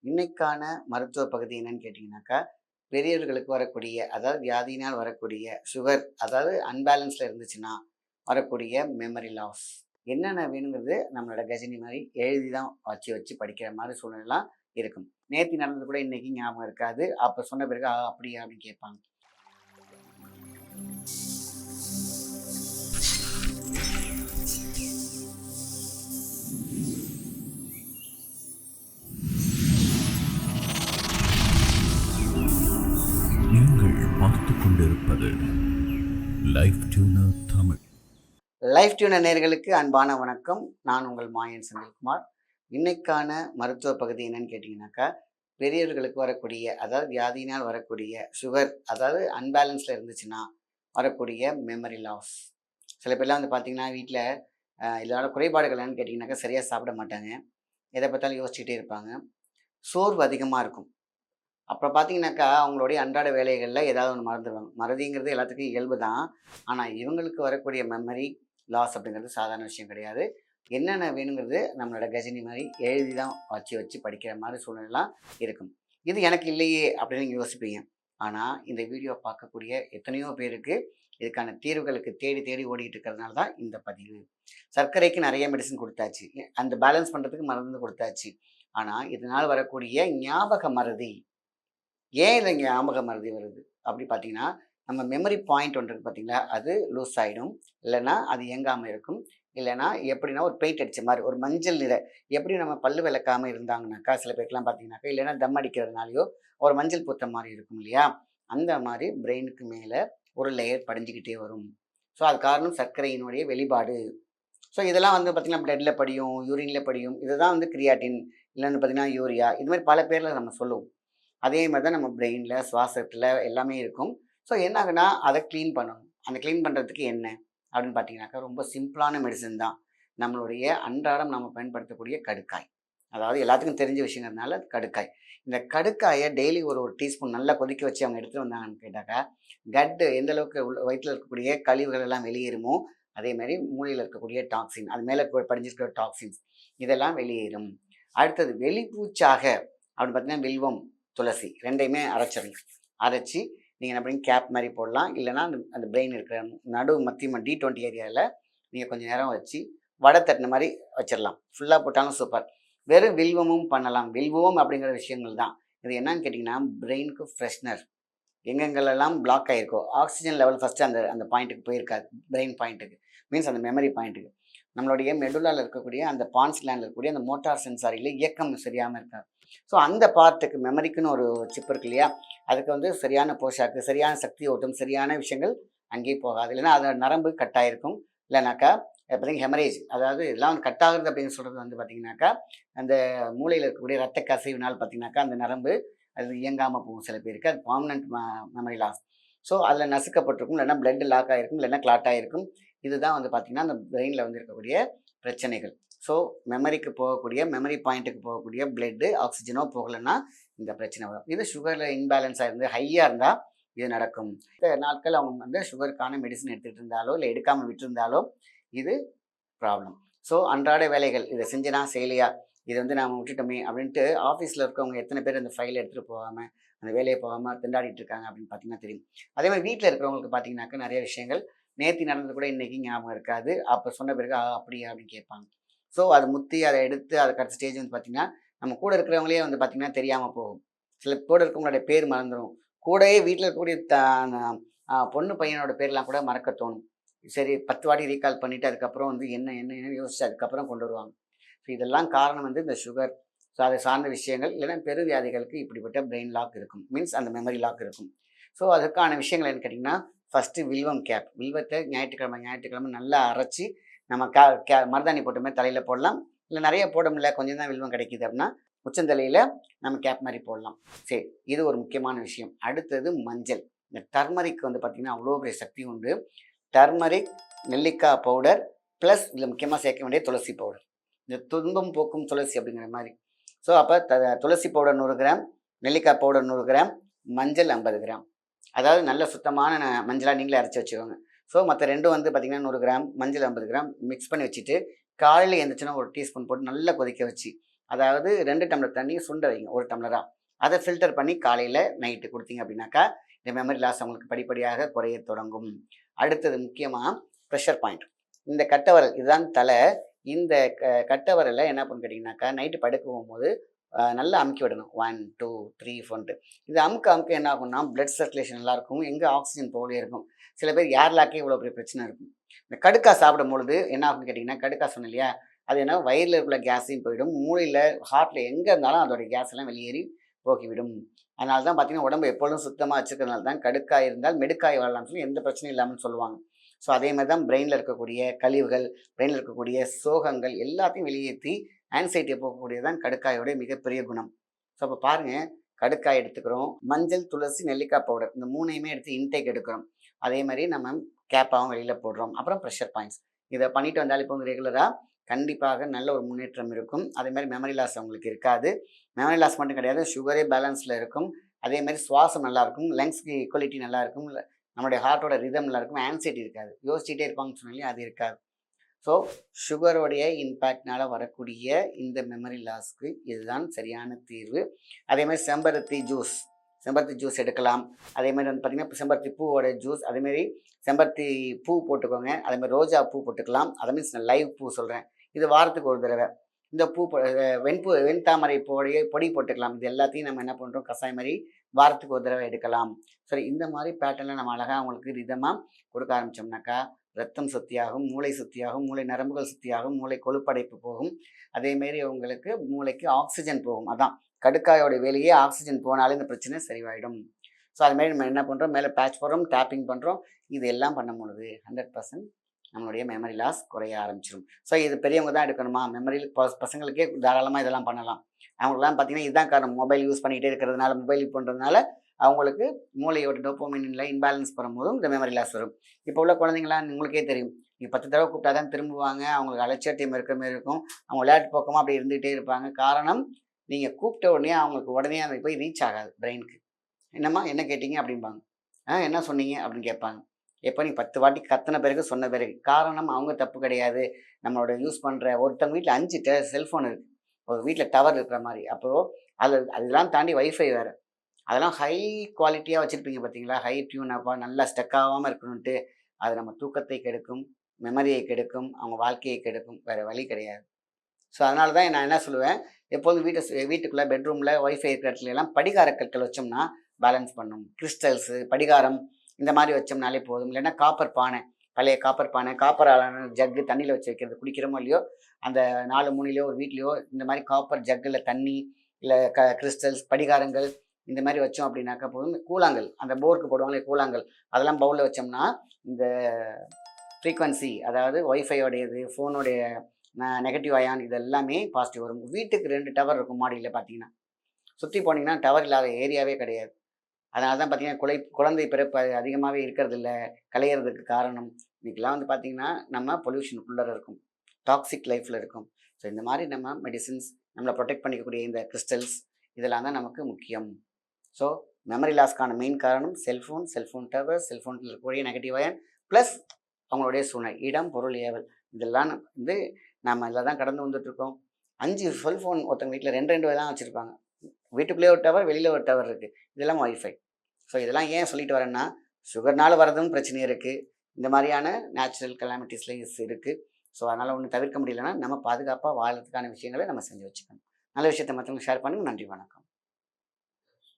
இன்னைக்கான மருத்துவ பகுதி என்னன்னு கேட்டிங்கனாக்கா, பெரியவர்களுக்கு வரக்கூடிய அதாவது வியாதியினால் வரக்கூடிய சுகர் அதாவது அன்பேலன்ஸ்ல இருந்துச்சுன்னா, வரக்கூடிய மெமரி லாஸ். என்னென்ன வேணுங்கிறது நம்மளோட கஜினி மாரி எழுதி தான் வச்சு வச்சு படிக்கிற மாரி சூழ்நிலைலாம் இருக்கும். நேத்து நடந்தது கூட இன்னைக்கு ஞாபகம் இருக்காது. அப்ப சொன்ன பிறகு, அப்படியா?" அப்படின்னு கேட்பாங்க. நீங்கள் பார்த்துக் கொண்டிருப்பது life tuner Tamil. Life tuner நேயர்களுக்கு அன்பான வணக்கம். நான் உங்கள் மாயன் செந்தில்குமார். இன்னைக்கான மருத்துவ பகுதி என்னன்னு கேட்டிங்கனாக்கா, பெரியவர்களுக்கு வரக்கூடிய அதாவது வியாதியினால் வரக்கூடிய சுகர் அதாவது அன்பேலன்ஸ்ல இருந்துச்சுன்னா, வரக்கூடிய மெமரி லாஸ். சில பேர்லாம் வந்து பார்த்தீங்கன்னா, வீட்ல இதோட குறைபாடுகள் என்னன்னு கேட்டிங்கனாக்கா, சரியா சாப்பிட மாட்டாங்க. எத பார்த்தாலும் யோசிச்சுட்டே இருப்பாங்க. சோர்வு அதிகமா இருக்கும். அப்புறம் பார்த்தீங்கன்னாக்கா, அவங்களுடைய அன்றாட வேலைகள்ல ஏதாவது ஒண்ணு மறந்துருவாங்க. மறதிங்கிறது எல்லாத்துக்கும் இயல்பு தான். ஆனா, இவங்களுக்கு வரக்கூடிய மெமரி லாஸ் அப்படிங்கிறது சாதாரண விஷயம் கிடையாது. என்னென்ன வேணுங்கிறது நம்மளோட கஜினி மாரி எழுதி தான் வச்சு வச்சு படிக்கிற மாரி சூழ்நிலைலாம் இருக்கும். இது எனக்கு இல்லையே அப்படின்னு நீங்க யோசிப்பீங்க. ஆனா, இந்த வீடியோ பார்க்கக்கூடிய எத்தனையோ பேருக்கு இதுக்கான தீர்வுகளுக்கு தேடி தேடி ஓடிட்டு இருக்கிறதுனால தான் இந்த பதிவு. சர்க்கரைக்கு நெறைய மெடிசின் குடுத்தாச்சு. அந்த பேலன்ஸ் பண்றதுக்கு மருந்து குடுத்தாச்சு. ஆனா, இதனால வரக்கூடிய ஞாபக மறதி ஏன் இந்த ஞாபக மறதி வருது? அப்படி பார்த்தீங்கன்னா, நம்ம மெமரி பாயிண்ட் ஒண்ணு இருக்கு பார்த்தீங்களா? அது லூஸ் ஆயிடும். இல்லன்னா அது இயங்காம இருக்கும். இல்லன்னா எப்படின்னா ஒரு பெயிண்ட் அடிச்ச மாரி ஒரு மஞ்சள் நிற எப்படி நம்ம பல்லு விளக்காம இருந்தாங்கனாக்கா, சில பேருக்குலாம் பார்த்தீங்கன்னாக்கா, இல்லன்னா தம் அடிக்கிறதுனாலயோ ஒரு மஞ்சள் பூத்த மாரி இருக்கும் இல்லையா? அந்த மாரி பிரெயினுக்கு மேல ஒரு லேயர் படிஞ்சுக்கிட்டே வரும். ஸோ, அது காரணம் சர்க்கரையினுடைய வெளிப்பாடு. ஸோ, இதெல்லாம் வந்து பார்த்தீங்கன்னா, பிளட்ல படியும், யூரின்ல படியும். இதுதான் வந்து கிரியாட்டின் இல்லன்னு பார்த்தீங்கன்னா, யூரியா இது மாரி பல பேர்ல நம்ம சொல்லுவோம். அதே மாரி தான் நம்ம பிரெயின்ல, சுவாசத்துல எல்லாமே இருக்கும். ஸோ என்ன ஆகுன்னா, அத கிளீன் பண்ணணும். அந்த கிளீன் பண்றதுக்கு என்ன? அப்படின்னு பார்த்தீங்கன்னாக்கா, ரொம்ப சிம்பிளான மெடிசின் தான். நம்மளுடைய அன்றாடம் நம்ம பயன்படுத்தக்கூடிய கடுக்காய். அதாவது எல்லாத்துக்கும் தெரிஞ்ச விஷயங்கிறதுனால கடுக்காய். இந்த கடுக்காய டெய்லி ஒரு ஒரு டீஸ்பூன் நல்லா கொதிக்க வச்சு அவங்க எடுத்துட்டு வந்தாங்கன்னு கேட்டாக்கா, எந்த அளவுக்கு வயித்துல இருக்கக்கூடிய கழிவுகள் எல்லாம் வெளியேறுமோ, அதே மாரி மூளையில இருக்கக்கூடிய டாக்ஸின், அது மேல படிஞ்சிருக்கிற டாக்ஸின்ஸ் இதெல்லாம் வெளியேறும். அடுத்தது வெளிப்பூச்சாக அப்படின்னு பார்த்தீங்கன்னா, வில்வம், துளசி 2யுமே அரைச்சிடணும். அரைச்சு நீங்க என்ன பண்ணீங்க கேப் மாரி போடலாம். இல்லன்னா அந்த அந்த பிரெயின் இருக்கிற மத்தியமா D20 ஏரியால நீங்க கொஞ்ச நேரம் வச்சு வடை தட்டுன மாரி வச்சிரலாம். ஃபுல்லா போட்டாலும் சூப்பர். வெறும் வில்வமும் பண்ணலாம். வில்வம் அப்படிங்கிற விஷயங்கள் தான். இது என்னன்னு கேட்டீங்கன்னா, பிரெயினுக்கு ஃப்ரெஷ்னர். எங்கெங்கெல்லாம் பிளாக் ஆயிருக்கோ, ஆக்ஸிஜன் லெவல் ஃபர்ஸ்ட்டு அந்த அந்த பாயிண்ட்டுக்கு போயிருக்காது. பிரெயின் பாயிண்ட்டுக்கு. மீன்ஸ் அந்த மெமரி பாயிண்ட்டுக்கு. நம்மளுடைய மெடுலால இருக்கக்கூடிய அந்த பான்ஸ் கிளாண்ட்ல இருக்கக்கூடிய அந்த மோட்டார் சென்சாரில இயக்கம் சரியாம இருக்காது. ஸோ அந்த பார்ட்டுக்கு மெமரிக்குன்னு ஒரு சிப் இருக்கு இல்லையா? அதுக்கு வந்து சரியான போஷாக்கு, சரியான சக்தி ஓட்டம், சரியான விஷயங்கள் அங்கேயே போகாது. இல்லைன்னா அது நரம்பு கட் ஆயிருக்கும். இல்லைனாக்கா பார்த்தீங்கன்னா ஹெமரேஜ் அதாவது இதெல்லாம் வந்து கட் ஆகுறது அப்படின்னு சொல்றது வந்து பார்த்தீங்கன்னாக்கா, அந்த மூளையில இருக்கக்கூடிய ரத்த கசிவினால் பார்த்தீங்கன்னாக்கா, அந்த நரம்பு அது இயங்காம போகும் சில பேருக்கு. அது பெர்மனன்ட் மெமரி லாஸ். ஸோ அதில நசுக்கப்பட்டிருக்கும். இல்லைன்னா பிளட் லாக் ஆயிருக்கும். இல்லைன்னா கிளாட் ஆயிருக்கும். இதுதான் வந்து பார்த்தீங்கன்னா, அந்த பிரெயின்ல வந்து இருக்கக்கூடிய பிரச்சனைகள். ஸோ மெமரிக்கு போகக்கூடிய மெமரி பாயிண்ட்டுக்கு போகக்கூடிய பிளட்டு, ஆக்ஸிஜனோ போகலன்னா இந்த பிரச்சனை வரும். இது சுகர்ல இன்பேலன்ஸா இருந்து ஹையா இருந்தா இது நடக்கும். இந்த நாட்கள் அவங்க வந்து சுகருக்கான மெடிசின் எடுத்துட்டு இருந்தாலோ, இல்ல எடுக்காம விட்டிருந்தாலோ இது ப்ராப்ளம். ஸோ அன்றாட வேலைகள் இத செஞ்சேனா, செய்யலையா? இத வந்து நாம விட்டுட்டோமே அப்படின்ட்டு ஆஃபீஸ்ல இருக்கவங்க எத்தன பேர் அந்த ஃபைல எடுத்துட்டு போகாம, அந்த வேலைய போகாம திண்டாடிட்டு இருக்காங்க அப்படின்னு பார்த்தீங்கன்னா தெரியும். அதே மாரி வீட்ல இருக்கிறவங்களுக்கு பார்த்தீங்கன்னாக்கா, நெறைய விஷயங்கள் நேத்து நடந்தது கூட இன்னைக்கு ஞாபகம் இருக்காது. அப்ப சொன்ன பிறகு, அப்படியா?" அப்படின்னு கேட்பாங்க. ஸோ அத முத்தி அத எடுத்து அதுக்கு அடுத்த ஸ்டேஜ் வந்து பார்த்தீங்கன்னா, நம்ம கூட இருக்கிறவங்களே வந்து பார்த்தீங்கன்னா தெரியாம போகும். சில கூட இருக்கவங்களுடைய பேர் மறந்துரும். கூடயே வீட்ல இருக்கக்கூடிய பொண்ணு பையனோட பேர்லாம் கூட மறக்க தோணும். சரி 10 வாட்டி ரீகால் பண்ணிட்டு அதுக்கப்புறம் வந்து என்னன்னு யோசிச்சு அதுக்கப்புறம் கொண்டு வருவாங்க. ஸோ இதெல்லாம் காரணம் வந்து இந்த சுகர். ஸோ அதை சார்ந்த விஷயங்கள் இல்லைன்னா பெருவியாதிகளுக்கு இப்படிப்பட்ட பிரெயின் லாக் இருக்கும். மீன்ஸ் அந்த மெமரி லாக் இருக்கும். ஸோ அதுக்கான விஷயங்கள் என்னன்னு கேட்டிங்கன்னா, ஃபர்ஸ்ட்டு வில்வம் கேப். வில்வத்த ஞாயிற்றுக்கிழமை நல்லா அரைச்சு நம்ம மருதாணி போட்ட மாரி தலையில போடலாம். இல்ல நெறைய போட முடியல, கொஞ்சம் தான் வில்வம் கிடைக்குது அப்படின்னா, உச்சந்தலையில நம்ம கேப் மாரி போடலாம். சரி, இது ஒரு முக்கியமான விஷயம். அடுத்தது மஞ்சள். இந்த டர்மரிக் வந்து பார்த்தீங்கன்னா, அவ்வளோ பெரிய சக்தி உண்டு. டர்மரிக், நெல்லிக்காய் பவுடர் ப்ளஸ் இதில முக்கியமா சேர்க்க வேண்டிய துளசி பவுடர். இந்த துன்பம் போக்கும் துளசி அப்படிங்கிற மாரி. ஸோ அப்ப துளசி பவுடர் 100 கிராம், நெல்லிக்காய் பவுடர் 100 கிராம், மஞ்சள் 50 கிராம். அதாவது நல்ல சுத்தமான மஞ்சளா நீங்களே அரைச்சு வச்சுக்கோங்க. ஸோ மத்த 2ம் வந்து பார்த்தீங்கன்னா 100 கிராம், மஞ்சள் 50 கிராம் மிக்ஸ் பண்ணி வச்சுட்டு, காலையில எந்திரிச்சோன ஒரு டீஸ்பூன் போட்டு நல்லா கொதிக்க வச்சு, அதாவது 2 டம்ளர் தண்ணி சுண்ட வைங்க 1 டம்ளரா. அதை ஃபில்டர் பண்ணி காலையில் நைட்டு கொடுத்தீங்க அப்படின்னாக்கா இந்த மெமரி லாஸ் அவங்களுக்கு படிப்படியாக குறைய தொடங்கும். அடுத்தது முக்கியமாக ப்ரெஷர் பாயிண்ட். இந்த கட்டவரல் இதுதான் தலை. இந்த கட்டவரலை என்ன பண்ணு கேட்டிங்கனாக்கா நைட்டு படுக்க போகும்போது நல்லா அமுக்கி விடணும். 1 2 3 4 இது அமுக்க என்ன ஆகும்னா பிளட் சர்க்குலேஷன் நல்லாயிருக்கும், எங்கே ஆக்சிஜன் போகலே இருக்கும். சில பேர் ஏர் லாக்கே இவ்வளோ பெரிய பிரச்சனை இருக்கும். இந்த கடுக்கா சாப்பிடும் பொழுது என்ன ஆகும்னு கேட்டிங்கன்னா கடுக்கா சொன்னேன் இல்லையா, அது என்ன வயிறில் உள்ள கேஸையும் போயிடும், மூளையில் ஹார்ட்டில் எங்கே இருந்தாலும் அதோடைய கேஸ் எல்லாம் வெளியேறி போக்கிவிடும். அதனால தான் பார்த்தீங்கன்னா உடம்பு எப்பொழுதும் சுத்தமாக வச்சுக்கிறதுனால தான் கடுக்காய் இருந்தால் மெடுக்காய் வாழலாம்னு சொல்லி எந்த பிரச்சனையும் இல்லாமல் சொல்லுவாங்க. ஸோ அதே மாதிரி தான் பிரெயினில் இருக்கக்கூடிய கழிவுகள், பிரெயினில் இருக்கக்கூடிய சோகங்கள் எல்லாத்தையும் வெளியேற்றி ஆன்சைட்டியை போக்கக்கூடியதான் கடுக்காயோடைய மிகப்பெரிய குணம். ஸோ அப்போ பாருங்கள், கடுக்காய் எடுத்துக்கிறோம், மஞ்சள், துளசி, நெல்லிக்காய் பவுடர் இந்த 3ஐயுமே எடுத்து இன்டேக் எடுக்கிறோம். அதே மாதிரி நம்ம கேப்பாகவும் வெளியில் போடுறோம். அப்புறம் ப்ரெஷர் பாயிண்ட்ஸ் இதை பண்ணிட்டு வந்தால் இப்போ ரெகுலராக கண்டிப்பாக நல்ல ஒரு முன்னேற்றம் இருக்கும். அதே மாதிரி மெமரி லாஸ் அவங்களுக்கு இருக்காது. மெமரி லாஸ் மட்டும் கிடையாது, சுகரே பேலன்ஸில் இருக்கும். அதே மாதிரி சுவாசம் நல்லாயிருக்கும், லங்ஸ்க்கு ஈக்குவலிட்டி நல்லாயிருக்கும், நம்மளுடைய ஹார்ட்டோட ரிதம் நல்லாயிருக்கும், ஆன்சைட்டி இருக்காது, யோசிச்சுட்டே இருப்பாங்கன்னு சொன்னாலே அது இருக்காது. ஸோ சுகருடைய இம்பேக்ட்னால வரக்கூடிய இந்த மெமரி லாஸ்க்கு இதுதான் சரியான தீர்வு. அதே மாதிரி செம்பருத்தி ஜூஸ் எடுக்கலாம். அதே மாதிரி வந்து பார்த்திங்கன்னா செம்பருத்தி பூவோட ஜூஸ், அதேமாரி செம்பருத்தி பூ போட்டுக்கோங்க, அதேமாதிரி ரோஜா பூ போட்டுக்கலாம். அதை மீன்ஸ் நான் லைவ் பூ சொல்கிறேன். இது வாரத்துக்கு ஒரு தடவை. இந்த வெண்தாமரை பொடி போட்டுக்கலாம். இது எல்லாத்தையும் நம்ம என்ன பண்ணுறோம், கஷாயம் மாதிரி வாரத்துக்கு ஒரு தடவை எடுக்கலாம். சரி, இந்த மாதிரி பேட்டர்னில் நம்ம அழகாக அவங்களுக்கு ரிதமாக கொடுக்க ஆரம்பித்தோம்னாக்கா ரத்தம் சுத்தியாகும், மூளை சுத்தியாகும், மூளை நரம்புகள் சுத்தியாகும், மூளை கொழுப்படைப்பு போகும். அதேமாரி அவங்களுக்கு மூளைக்கு ஆக்சிஜன் போகும். அதான் கடுக்காயோட வேலையே ஆக்சிஜன் போனாலே இந்த பிரச்சனை சரிவாயிடும். ஸோ அதுமாரி நம்ம என்ன பண்ணுறோம், மேலே பேட்ச் போடுறோம், டேப்பிங் பண்ணுறோம். இது எல்லாம் பண்ணும் பொழுது 100% நம்மளுடைய மெமரி லாஸ் குறைய ஆரம்பிச்சிடும். ஸோ இது பெரியவங்க தான் எடுக்கணுமா, மெமரி பசங்களுக்கே தாராளமாக இதெல்லாம் பண்ணலாம். அவங்களுக்குலாம் பார்த்தீங்கன்னா இதுதான் காரணம், மொபைல் யூஸ் பண்ணிகிட்டே இருக்கிறதுனால, மொபைல் யூஸ் பண்ணுறதுனால அவங்களுக்கு மூளையோட டோபோமைனில் இன்பேலன்ஸ் வரும்போதும் இந்த மெமரி லாஸ் வரும். இப்போ உள்ள குழந்தைங்களாம் உங்களுக்கே தெரியும், நீங்கள் 10 தடவை கூப்பிட்டா தான் திரும்புவாங்க, அவங்களுக்கு அலட்சியத்தையும் இருக்கிற மாதிரி இருக்கும், அவங்க விளையாட்டு பக்கமாக அப்படி இருந்துகிட்டே இருப்பாங்க. காரணம், நீங்கள் கூப்பிட்ட உடனே அவங்களுக்கு உடனே அதை போய் ரீச் ஆகாது பிரெயினுக்கு. என்னம்மா என்ன கேட்டிங்க அப்படிம்பாங்க, என்ன சொன்னீங்க அப்படின்னு கேட்பாங்க. எப்போ நீ 10 வாட்டி கத்தின பிறகு சொன்ன பிறகு. காரணம் அவங்க தப்பு கிடையாது. நம்மளோட யூஸ் பண்ணுற ஒருத்தவங்க வீட்டில் 5 செல்ஃபோன் இருக்குது, ஒரு வீட்டில் டவர் இருக்கிற மாதிரி. அப்போது அதெல்லாம் தாண்டி வைஃபை வேறு, அதெல்லாம் ஹை குவாலிட்டியாக வச்சுருப்பீங்க பார்த்தீங்களா, ஹை டியூனப்பாக நல்லா ஸ்டக் ஆகாமல் இருக்கணுன்ட்டு. அது நம்ம தூக்கத்தை கெடுக்கும், மெமரியை கெடுக்கும், அவங்க வாழ்க்கையை கெடுக்கும், வேறு வழி கிடையாது. ஸோ அதனால தான் நான் என்ன சொல்லுவேன், எப்போதும் வீட்டுக்குள்ளே பெட்ரூமில் ஒய்ஃபை இருக்கிற இடத்துல எல்லாம் படிகார கற்கள் வச்சோம்னா பேலன்ஸ் பண்ணும். கிறிஸ்டல்ஸு, படிகாரம் இந்த மாதிரி வச்சோம்னாலே போதும். இல்லைன்னா காப்பர் பானை, பழைய காப்பர் பானை, காப்பராலான ஜக்கு தண்ணியில் வச்சு வைக்கிறது, குடிக்கிறோமோ இல்லையோ, அந்த 4 மூலையிலையோ ஒரு வீட்லேயோ இந்த மாதிரி காப்பர் ஜக்கில் தண்ணி இல்லை கிறிஸ்டல்ஸ், படிகாரங்கள் இந்த மாதிரி வச்சோம் அப்படின்னாக்கா போதும். கூழாங்கல், அந்த போருக்கு போடுவாங்களே கூழாங்கல், அதெல்லாம் பவுலில் வச்சோம்னா இந்த ஃப்ரீக்வன்சி, அதாவது ஒய்ஃபையோடையது, ஃபோனுடைய நெகட்டிவ் அயான் இது எல்லாமே பாசிட்டிவ் வரும். வீட்டுக்கு 2 டவர் இருக்கும் மாடியில் பார்த்தீங்கன்னா, சுற்றி போனீங்கன்னா டவர் இல்லாத ஏரியாவே கிடையாது. அதனால தான் பார்த்தீங்கன்னா குழந்தை பிறப்பு அதிகமாகவே இருக்கிறதில்ல, கலையிறதுக்கு காரணம். இன்றைக்கெலாம் வந்து பார்த்திங்கன்னா நம்ம பொல்யூஷனுக்குள்ளே இருக்கும், டாக்ஸிக் லைஃப்பில் இருக்கும். ஸோ இந்த மாதிரி நம்ம மெடிசின்ஸ், நம்மளை ப்ரொடெக்ட் பண்ணிக்கக்கூடிய இந்த கிறிஸ்டல்ஸ் இதெல்லாம் தான் நமக்கு முக்கியம். ஸோ மெமரி லாஸ்க்கான மெயின் காரணம் செல்ஃபோன் டவர், செல்ஃபோனில் இருக்கக்கூடிய நெகட்டிவ் அயன் ப்ளஸ் அவங்களுடைய சூழ்நிலை, இடம், பொருள், ஏவல் இதெல்லாம் வந்து நம்ம இதில் தான் கடந்து வந்துட்டுருக்கோம். 5 செல்ஃபோன் ஒருத்தவங்க வீட்டில் 2 தான் வச்சுருப்பாங்க. வீட்டுக்குள்ளேயே ஒரு டவர், வெளியில் ஒரு டவர் இருக்குது, இதெல்லாம் ஒய்ஃபை. ஸோ இதெல்லாம் ஏன் சொல்லிட்டு வரேன்னா, சுகர்னால் வரதும் பிரச்சனை இருக்குது, இந்த மாதிரியான நேச்சுரல் கலாமிட்டிஸில் இருக்குது. ஸோ அதனால் ஒன்றும் தவிர்க்க முடியலன்னா நம்ம பாதுகாப்பாக வாழ்கிறதுக்கான விஷயங்களை நம்ம செஞ்சு வச்சுக்கணும். நல்ல விஷயத்தை மற்றவங்களுக்கு ஷேர் பண்ணுங்கள். நன்றி, வணக்கம்.